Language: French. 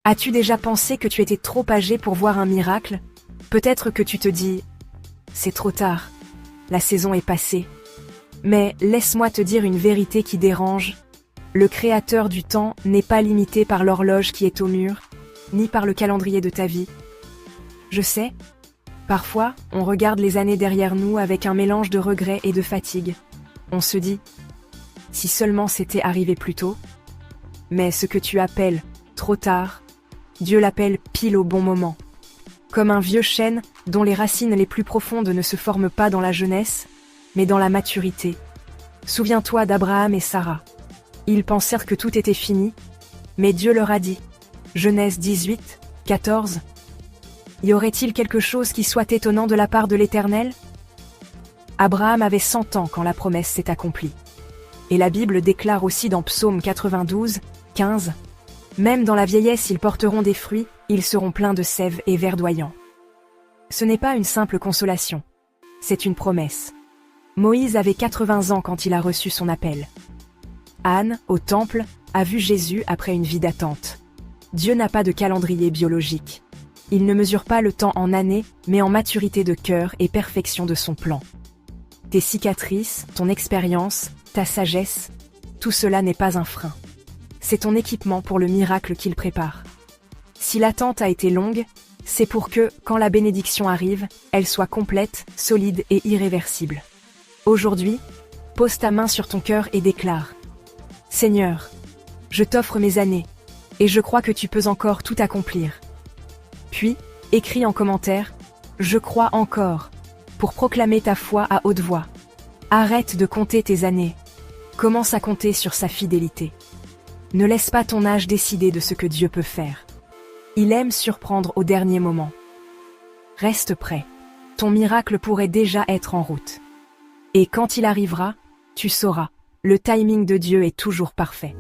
As-tu déjà pensé que tu étais trop âgé pour voir un miracle? Peut-être que tu te dis « C'est trop tard, la saison est passée ». Mais laisse-moi te dire une vérité qui dérange. Le créateur du temps n'est pas limité par l'horloge qui est au mur, ni par le calendrier de ta vie. Je sais, parfois, on regarde les années derrière nous avec un mélange de regret et de fatigue. On se dit « Si seulement c'était arrivé plus tôt ». Mais ce que tu appelles « trop tard », Dieu l'appelle pile au bon moment. Comme un vieux chêne dont les racines les plus profondes ne se forment pas dans la jeunesse, mais dans la maturité. Souviens-toi d'Abraham et Sarah. Ils pensèrent que tout était fini, mais Dieu leur a dit. Genèse 18, 14. Y aurait-il quelque chose qui soit étonnant de la part de l'Éternel? Abraham avait 100 ans quand la promesse s'est accomplie. Et la Bible déclare aussi dans Psaume 92, 15, « Même dans la vieillesse ils porteront des fruits, ils seront pleins de sève et verdoyants. » Ce n'est pas une simple consolation, c'est une promesse. Moïse avait 80 ans quand il a reçu son appel. Anne, au temple, a vu Jésus après une vie d'attente. Dieu n'a pas de calendrier biologique. Il ne mesure pas le temps en années, mais en maturité de cœur et perfection de son plan. Tes cicatrices, ton expérience, ta sagesse, tout cela n'est pas un frein. C'est ton équipement pour le miracle qu'il prépare. Si l'attente a été longue, c'est pour que, quand la bénédiction arrive, elle soit complète, solide et irréversible. Aujourd'hui, pose ta main sur ton cœur et déclare « Seigneur, je t'offre mes années, et je crois que tu peux encore tout accomplir. » Puis, écris en commentaire « Je crois encore » pour proclamer ta foi à haute voix. Arrête de compter tes années. Commence à compter sur sa fidélité. Ne laisse pas ton âge décider de ce que Dieu peut faire. Il aime surprendre au dernier moment. Reste prêt. Ton miracle pourrait déjà être en route. Et quand il arrivera, tu sauras, le timing de Dieu est toujours parfait.